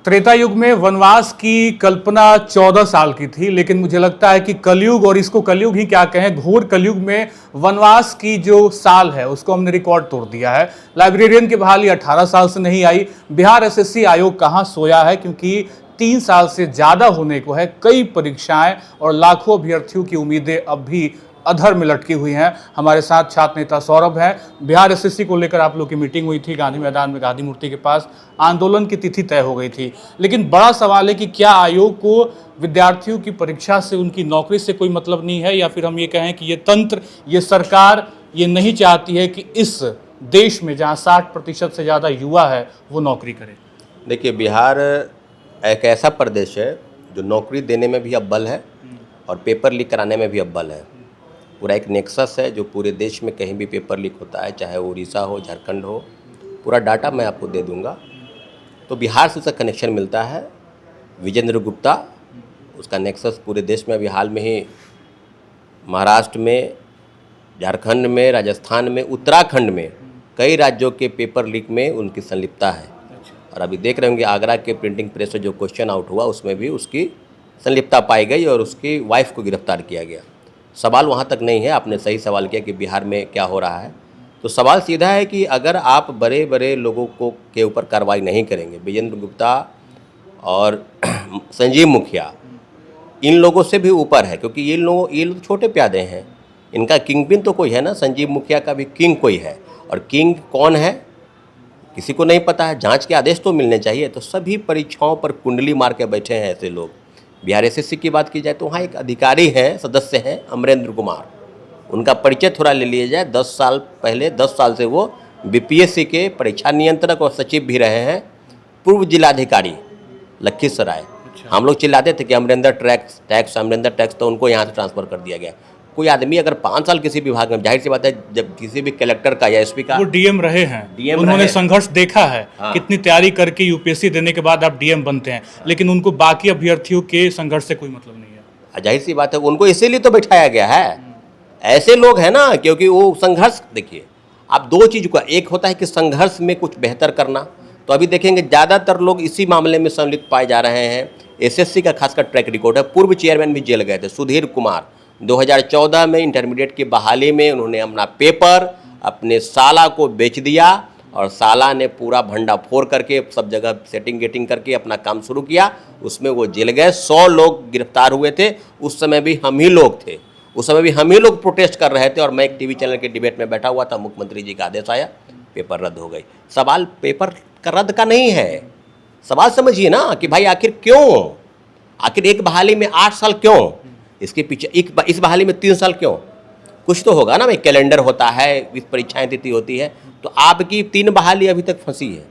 त्रेता युग में वनवास की कल्पना 14 साल की थी, लेकिन मुझे लगता है कि कलयुग, और इसको कलयुग ही क्या कहें, घोर कलयुग में वनवास की जो साल है उसको हमने रिकॉर्ड तोड़ दिया है। लाइब्रेरियन की बहाली 18 साल से नहीं आई। बिहार एसएससी आयोग कहां सोया है, क्योंकि 3 साल से ज्यादा होने को है। कई परीक्षाएं और लाखों अभ्यर्थियों की उम्मीदें अब भी अधर में लटकी हुई हैं। हमारे साथ छात्र नेता सौरभ हैं। बिहार एसएससी को लेकर आप लोग की मीटिंग हुई थी गांधी मैदान में, गांधी मूर्ति के पास। आंदोलन की तिथि तय हो गई थी, लेकिन बड़ा सवाल है कि क्या आयोग को विद्यार्थियों की परीक्षा से, उनकी नौकरी से कोई मतलब नहीं है, या फिर हम ये कहें कि ये तंत्र, ये सरकार ये नहीं चाहती है कि इस देश में जहाँ 60% से ज़्यादा युवा है वो नौकरी करे। देखिए, बिहार एक ऐसा प्रदेश है जो नौकरी देने में भी अव्वल है और पेपर लीक कराने में भी अव्वल है। पूरा एक नेक्सस है जो पूरे देश में कहीं भी पेपर लीक होता है, चाहे वो उड़ीसा हो, झारखंड हो, पूरा डाटा मैं आपको दे दूंगा। तो बिहार से उसका कनेक्शन मिलता है। विजेंद्र गुप्ता, उसका नेक्सस पूरे देश में अभी हाल में ही महाराष्ट्र में, झारखंड में, राजस्थान में, उत्तराखंड में कई राज्यों के पेपर लीक में उनकी संलिप्तता है। और अभी देख रहे होंगे आगरा के प्रिंटिंग प्रेस से जो क्वेश्चन आउट हुआ उसमें भी उसकी संलिप्तता पाई गई और उसकी वाइफ को गिरफ्तार किया गया। सवाल वहाँ तक नहीं है, आपने सही सवाल किया कि बिहार में क्या हो रहा है। तो सवाल सीधा है कि अगर आप बड़े बड़े लोगों को के ऊपर कार्रवाई नहीं करेंगे, विजेंद्र गुप्ता और संजीव मुखिया इन लोगों से भी ऊपर है, क्योंकि ये लोग छोटे प्यादे हैं। इनका किंग पिन तो कोई है ना, संजीव मुखिया का भी किंग कोई है। और किंग कौन है किसी को नहीं पता है। जांच के आदेश तो मिलने चाहिए। तो सभी परीक्षाओं पर कुंडली मार के बैठे हैं ऐसे लोग। बिहार एसएससी की बात की जाए तो वहाँ एक अधिकारी हैं, सदस्य हैं अमरेंद्र कुमार। उनका परिचय थोड़ा ले लिया जाए। 10 साल पहले, 10 साल से वो बीपीएससी के परीक्षा नियंत्रक और सचिव भी रहे हैं। पूर्व जिलाधिकारी लखीसराय। हम लोग चिल्लाते थे कि अमरेंद्र टैक्स, तो उनको यहाँ से ट्रांसफ़र कर दिया गया। कोई आदमी अगर 5 साल किसी विभाग में, जाहिर सी बात है जब किसी भी कलेक्टर का या एसपी का, वो डीएम रहे हैं, उन्होंने संघर्ष देखा है। हाँ। कितनी तैयारी करके यूपीएससी देने के बाद आप डीएम बनते हैं, लेकिन उनको बाकी अभ्यर्थियों के संघर्ष से कोई मतलब नहीं है। जाहिर सी बात है उनको इसीलिए तो बैठाया गया है। ऐसे लोग हैं ना, क्योंकि वो संघर्ष, देखिए आप दो चीज़ का, एक होता है कि संघर्ष में कुछ बेहतर करना। तो अभी देखेंगे ज़्यादातर लोग इसी मामले में संलिप्त पाए जा रहे हैं। एसएससी का खासकर ट्रैक रिकॉर्ड है। पूर्व चेयरमैन भी जेल गए थे, सुधीर कुमार। 2014 में इंटरमीडिएट की बहाली में उन्होंने अपना पेपर अपने साला को बेच दिया और साला ने पूरा भंडा फोड़ करके सब जगह सेटिंग गेटिंग करके अपना काम शुरू किया। उसमें वो जेल गए। 100 लोग गिरफ्तार हुए थे। उस समय भी हम ही लोग थे, उस समय भी हम ही लोग प्रोटेस्ट कर रहे थे। और मैं एक टीवी चैनल के डिबेट में बैठा हुआ था, मुख्यमंत्री जी का आदेश आया, पेपर रद्द हो गई। सवाल पेपर का रद्द का नहीं है। सवाल समझिए ना कि भाई आखिर क्यों, आखिर एक बहाली में 8 साल क्यों, इसके पीछे इस बहाली में 3 साल क्यों? कुछ तो होगा ना भाई, कैलेंडर होता है, इस परीक्षाएं तिथि होती है। तो आपकी 3 बहाली अभी तक फंसी है।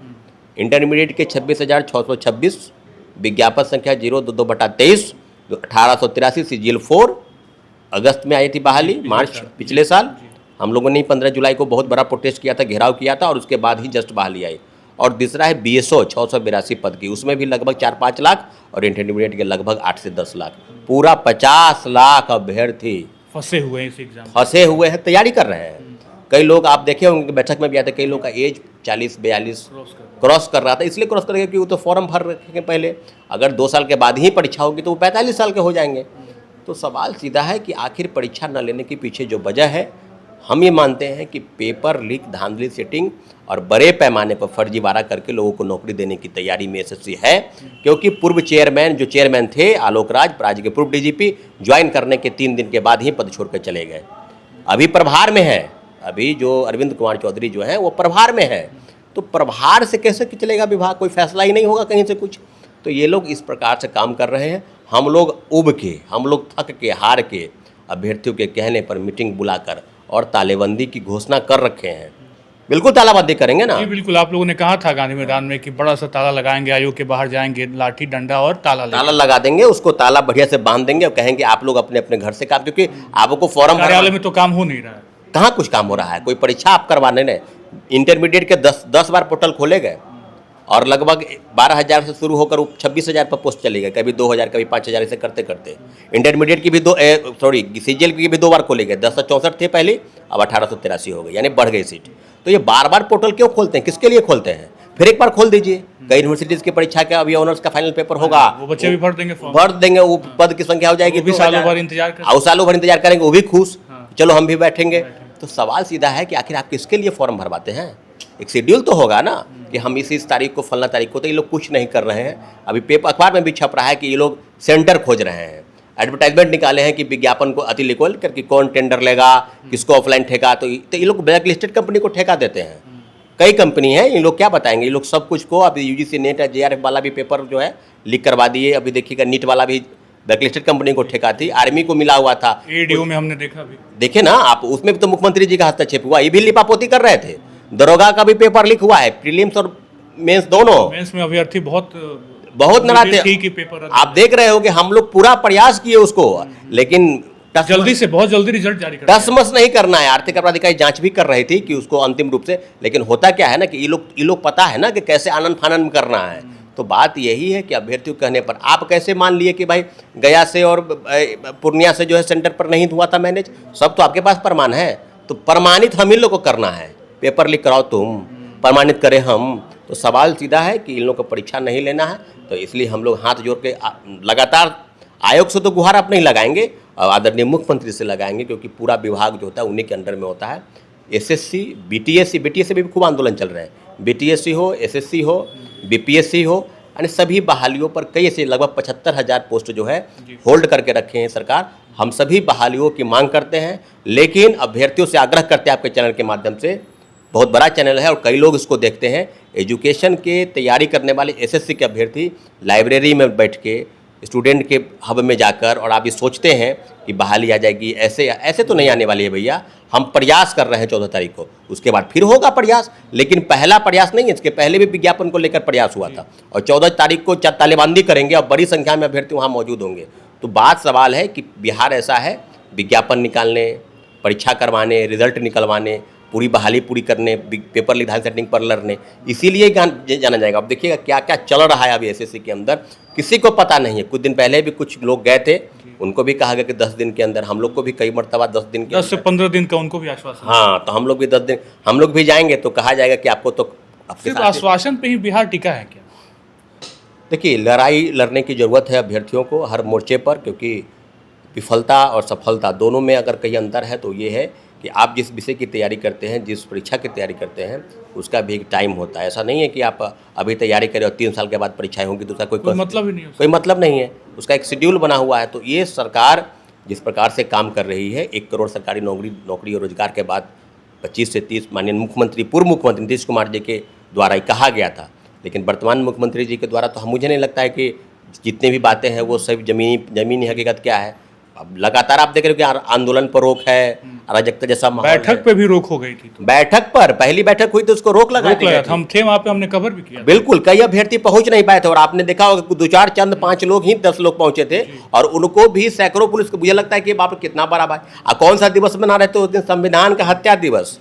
इंटरमीडिएट के 26,626, विज्ञापन संख्या 022/23, 1883 सीजीएल 4, अगस्त में आई थी बहाली, मार्च पिछले साल। हम लोगों ने 15 जुलाई को बहुत बड़ा प्रोटेस्ट किया था, घेराव किया था, और उसके बाद ही जस्ट बहाली आई। और दूसरा है बीएसओ 682 पद की, उसमें भी लगभग 4-5 लाख, और इंटरमीडिएट के लगभग 8 से 10 लाख। पूरा 50 लाख अभ्यर्थी फंसे हुए हैं इस एग्जाम, फंसे हुए हैं, तैयारी कर रहे हैं। कई लोग आप देखे होंगे बैठक में भी आते, कई लोग का एज 40-42 क्रॉस कर रहा था। इसलिए क्रॉस करेंगे क्योंकि वो तो फॉर्म भर रखेंगे पहले। अगर 2 साल के बाद ही परीक्षा होगी तो वो 45 साल के हो जाएंगे। तो सवाल सीधा है कि आखिर परीक्षा न लेने के पीछे जो वजह है, हम ये मानते हैं कि पेपर लीक, धांधली, सेटिंग और बड़े पैमाने पर फर्जीवाड़ा करके लोगों को नौकरी देने की तैयारी में एसएससी है। क्योंकि पूर्व चेयरमैन जो चेयरमैन थे आलोक राज, राज्य के पूर्व डीजीपी, ज्वाइन करने के 3 दिन के बाद ही पद छोड़ कर चले गए। अभी प्रभार में है। अभी जो अरविंद कुमार चौधरी जो हैं वो प्रभार में है। तो प्रभार से कैसे चलेगा विभाग? कोई फैसला ही नहीं होगा कहीं से कुछ। तो ये लोग इस प्रकार से काम कर रहे हैं। हम लोग उब के, हम लोग थक के, हार के, अभ्यर्थियों के कहने पर मीटिंग बुलाकर और तालेबंदी की घोषणा कर रखे हैं। बिल्कुल तालाबंदी करेंगे ना। जी बिल्कुल, आप लोगों ने कहा था गांधी मैदान में कि बड़ा सा ताला लगाएंगे, आयोग के बाहर जाएंगे, लाठी डंडा और ताला लगा देंगे। उसको ताला बढ़िया से बांध देंगे और कहेंगे आप लोग अपने अपने घर से काम, क्योंकि आपको फॉर्म कार्यालय में तो काम हो नहीं रहा है। कहाँ कुछ काम हो रहा है? कोई परीक्षा आप करवाने ने, इंटरमीडिएट के 10 बार पोर्टल खोले गए और लगभग 12,000 से शुरू होकर 26,000 पर पोस्ट चली गई, कभी 2,000 कभी 5,000 ऐसे करते करते। इंटरमीडिएट की भी सीजीएल की भी 2 बार खोले गए। 1064 थे पहले, अब 1883 हो गई, यानी बढ़ गई सीट। तो ये बार बार पोर्टल क्यों खोलते हैं, किसके लिए खोलते हैं? फिर एक बार खोल दीजिए। कई यूनिवर्सिटीज की परीक्षा का अभी ऑनर्स का फाइनल पेपर होगा, वो बच्चे भी भर देंगे फॉर्म, भर देंगे, वो पद की संख्या हो जाएगी, वो भी सालों भर इंतजार कर, और सालों भर इंतजार करेंगे, वो भी खुश, चलो हम भी बैठेंगे। तो सवाल सीधा है कि आखिर आप किसके लिए फॉर्म भरवाते हैं? एक शेड्यूल तो होगा ना कि हम इस तारीख को, फलना तारीख को। तो ये लोग कुछ नहीं कर रहे हैं। अभी पेपर अखबार में भी छप रहा है कि ये लोग सेंटर खोज रहे हैं, एडवर्टाइजमेंट निकाले हैं कि विज्ञापन को अति लिखोल करके कौन टेंडर लेगा, किसको ऑफलाइन ठेका। तो ये लोग ब्लैक लिस्टेड कंपनी को ठेका देते हैं। कई कंपनी है, ये लोग क्या बताएंगे, ये लोग सब कुछ को। अभी यूजीसी नेट है, जेआरएफ वाला भी पेपर जो है लीक करवा दिए। अभी देखिएगा नीट वाला भी ब्लैकलिस्टेड कंपनी को ठेका थी, आर्मी को मिला हुआ था। एडीओ में हमने देखा भी, देखे ना आप, उसमें भी तो मुख्यमंत्री जी का हस्तक्षेप हुआ, ये भी लिपापोती कर रहे थे। दरोगा का भी पेपर लीक हुआ है, प्रीलिम्स और मेंस दोनों। मेंस में अभ्यर्थी बहुत नाराज थे। की पेपर आप देख रहे हो कि हम लोग पूरा प्रयास किए उसको, लेकिन जल्दी से, बहुत जल्दी रिजल्ट जारी कर, टसमस नहीं करना है। आर्थिक अपराध इकाई जांच भी कर रही थी कि उसको अंतिम रूप से, लेकिन होता क्या है ना कि ये लोग पता है ना कि कैसे आनंद फानंद करना है। तो बात यही है कि अभ्यर्थियों कहने पर आप कैसे मान लिए कि भाई गया से और पूर्णिया से जो है सेंटर पर नहीं हुआ था मैनेज, सब तो आपके पास प्रमाण है। तो प्रमाणित हम इन लोग को करना है, पेपर लीक कराओ तुम, प्रमाणित करें हम। तो सवाल सीधा है कि इन लोग को परीक्षा नहीं लेना है। तो इसलिए हम लोग हाथ जोड़ के लगातार आयोग से तो गुहार आप नहीं लगाएंगे, आदरणीय मुख्यमंत्री से लगाएंगे, क्योंकि पूरा विभाग जो होता है उन्हीं के अंडर में होता है। एसएससी, बीटीएससी भी खूब आंदोलन चल रहे हैं। बीटीएससी हो, एसएससी हो, बीपीएससी हो, यानी सभी बहालियों पर कई ऐसे लगभग 75,000 पोस्ट जो है होल्ड करके रखे हैं सरकार। हम सभी बहालियों की मांग करते हैं, लेकिन अभ्यर्थियों से आग्रह करते हैं आपके चैनल के माध्यम से, बहुत बड़ा चैनल है और कई लोग इसको देखते हैं। एजुकेशन के तैयारी करने वाले एसएससी के अभ्यर्थी लाइब्रेरी में बैठ के, स्टूडेंट के हब में जाकर, और आप ये सोचते हैं कि बहाली आ जाएगी, ऐसे तो नहीं आने वाली है भैया। हम प्रयास कर रहे हैं 14 तारीख को, उसके बाद फिर होगा प्रयास, लेकिन पहला प्रयास नहीं है। इसके पहले भी विज्ञापन को लेकर प्रयास हुआ था, और 14 तारीख को तालेबंदी करेंगे और बड़ी संख्या में अभ्यर्थी वहाँ मौजूद होंगे। तो बात सवाल है कि बिहार ऐसा है, विज्ञापन निकालने, परीक्षा करवाने, रिजल्ट निकलवाने, पूरी बहाली पूरी करने, पेपर लीक सेटिंग पर लड़ने, इसीलिए जाना जाएगा। अब देखिएगा क्या क्या चल रहा है अभी एसएससी के अंदर, किसी को पता नहीं है। कुछ दिन पहले भी कुछ लोग गए थे, उनको भी कहा गया कि 10 दिन के अंदर, हम लोग को भी कई मरतबा 10 दिन के 10 से 15 दिन का उनको भी आश्वासन। हाँ, तो हम लोग भी 10 दिन, हम लोग भी जाएंगे तो कहा जाएगा कि आपको तो सिर्फ आश्वासन पे ही बिहार टिका है क्या? देखिए, लड़ाई लड़ने की ज़रूरत है अभ्यर्थियों को हर मोर्चे पर, क्योंकि विफलता और सफलता दोनों में अगर कहीं अंतर है तो ये है कि आप जिस विषय की तैयारी करते हैं, जिस परीक्षा की तैयारी करते हैं, उसका भी एक टाइम होता है। ऐसा नहीं है कि आप अभी तैयारी करें और 3 साल के बाद परीक्षाएं होंगी, तो उसका कोई मतलब ही नहीं है, कोई मतलब नहीं है। उसका एक शेड्यूल बना हुआ है। तो ये सरकार जिस प्रकार से काम कर रही है, 1 करोड़ सरकारी नौकरी और रोजगार के बाद 25 से 30 माननीय मुख्यमंत्री, पूर्व मुख्यमंत्री नीतीश कुमार जी के द्वारा कहा गया था, लेकिन वर्तमान मुख्यमंत्री जी के द्वारा तो मुझे नहीं लगता है कि जितनी भी बातें हैं वो सब जमीनी हकीकत क्या है। अब लगातार आप देख रहे हो कि आंदोलन पर रोक है, अराजकता जैसा माहौल है। बैठक पे भी रोक हो गई थी, तो बैठक पर पहली बैठक हुई तो उसको रोक लगा दी। हम थे वहाँ पे, हमने कवर भी किया। बिल्कुल, कई अभ्यर्थी पहुंच नहीं पाए थे, और आपने देखा होगा 2-4 चंद 5 लोग ही 10 लोग पहुंचे थे, और उनको भी सैकड़ों पुलिस को, मुझे लगता है कि बाप कितना बड़ा भाई। कौन सा दिवस मना रहे थे उस दिन? संविधान का हत्या दिवस,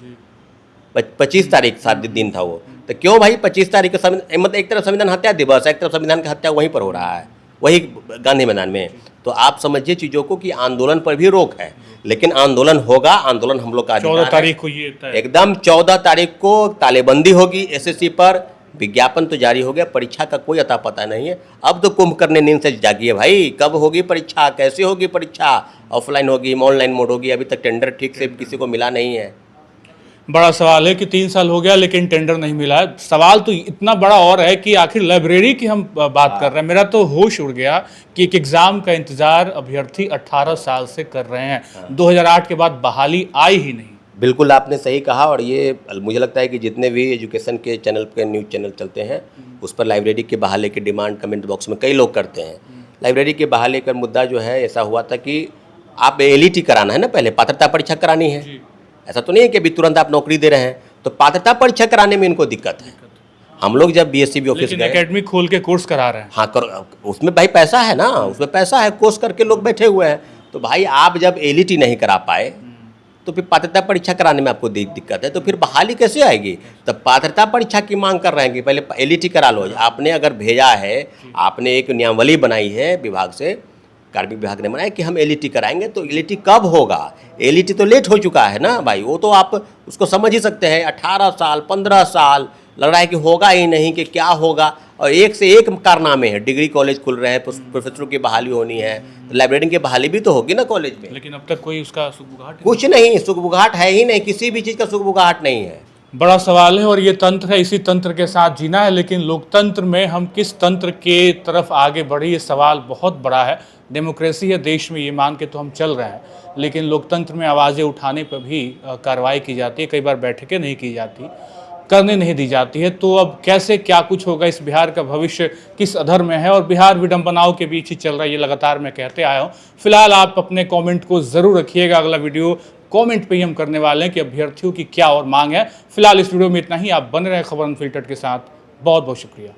25 तारीख दिन था वो। तो क्यों भाई 25 तारीख का मतलब एक तरफ संविधान हत्या दिवस, एक तरफ संविधान का हत्या वहीं पर हो रहा है, वही गांधी मैदान में। तो आप समझिए चीज़ों को कि आंदोलन पर भी रोक है, लेकिन आंदोलन होगा। आंदोलन हम लोग का 14 तारीख को ये एकदम 14 तारीख को तालेबंदी होगी एसएससी पर। विज्ञापन तो जारी हो गया, परीक्षा का कोई अता पता नहीं है। अब तो कुंभकर्ण नींद से जागिए भाई, कब होगी परीक्षा, कैसे होगी परीक्षा, ऑफलाइन होगी, ऑनलाइन मोड होगी? अभी तक टेंडर ठीक से किसी को मिला नहीं है। बड़ा सवाल है कि 3 साल हो गया लेकिन टेंडर नहीं मिला है। सवाल तो इतना बड़ा और है कि आखिर लाइब्रेरी की हम बात कर रहे हैं, मेरा तो होश उड़ गया कि एक एग्जाम का इंतजार अभ्यर्थी 18 साल से कर रहे हैं। 2008 के बाद बहाली आई ही नहीं। बिल्कुल आपने सही कहा, और ये मुझे लगता है कि जितने भी एजुकेशन के चैनल के न्यूज़ चैनल चलते हैं, उस पर लाइब्रेरी के बहाली की डिमांड कमेंट बॉक्स में कई लोग करते हैं। लाइब्रेरी के बहाली का मुद्दा जो है, ऐसा हुआ था कि आप एलईटी कराना है ना, पहले पात्रता परीक्षा करानी है। ऐसा तो नहीं है कि अभी तुरंत आप नौकरी दे रहे हैं, तो पात्रता परीक्षा कराने में इनको दिक्कत है। हम लोग जब बीएससी ऑफिस गए, एकेडमी खोल के कोर्स करा रहे हैं। हाँ, उसमें भाई पैसा है ना, उसमें पैसा है, कोर्स करके लोग बैठे हुए हैं। तो भाई आप जब एलईटी नहीं करा पाए, तो फिर पात्रता परीक्षा कराने में आपको दिक्कत है, तो फिर बहाली कैसे आएगी? तो पात्रता परीक्षा की मांग कर रहे हैं कि पहले एलईटी करा लो। आपने अगर भेजा है, आपने एक नियमावली बनाई है विभाग से, कार्मिक विभाग ने बनाया कि हम एलईटी कराएंगे, तो एलईटी कब होगा? एलईटी तो लेट हो चुका है ना भाई, वो तो आप उसको समझ ही सकते हैं। 18 साल 15 साल लग रहा है कि होगा ही नहीं, कि क्या होगा। और एक से एक कारनामे हैं, डिग्री कॉलेज खुल रहे हैं, प्रोफेसरों की बहाली होनी है, तो लाइब्रेरियन की बहाली भी तो होगी ना कॉलेज में। लेकिन अब तक कोई उसका सुगबुगाहट कुछ नहीं, सुगबुगाहट है ही नहीं, किसी भी चीज़ का सुगबुगाहट नहीं है। बड़ा सवाल है और ये तंत्र है, इसी तंत्र के साथ जीना है। लेकिन लोकतंत्र में हम किस तंत्र के तरफ आगे बढ़े, ये सवाल बहुत बड़ा है। डेमोक्रेसी है देश में, ये मान के तो हम चल रहे हैं, लेकिन लोकतंत्र में आवाज़ें उठाने पर भी कार्रवाई की जाती है, कई बार बैठकें नहीं की जाती, करने नहीं दी जाती है। तो अब कैसे क्या कुछ होगा, इस बिहार का भविष्य किस अधर में है, और बिहार विडंबनाओं के बीच ही चल रहा है, ये लगातार मैं कहते आया हूँ। फिलहाल आप अपने कमेंट को ज़रूर रखिएगा, अगला वीडियो कमेंट पे ही हम करने वाले हैं कि अभ्यर्थियों की क्या और मांग है। फिलहाल इस वीडियो में इतना ही। आप बने रहे खबर अनफिल्टर्ड के साथ। बहुत बहुत शुक्रिया।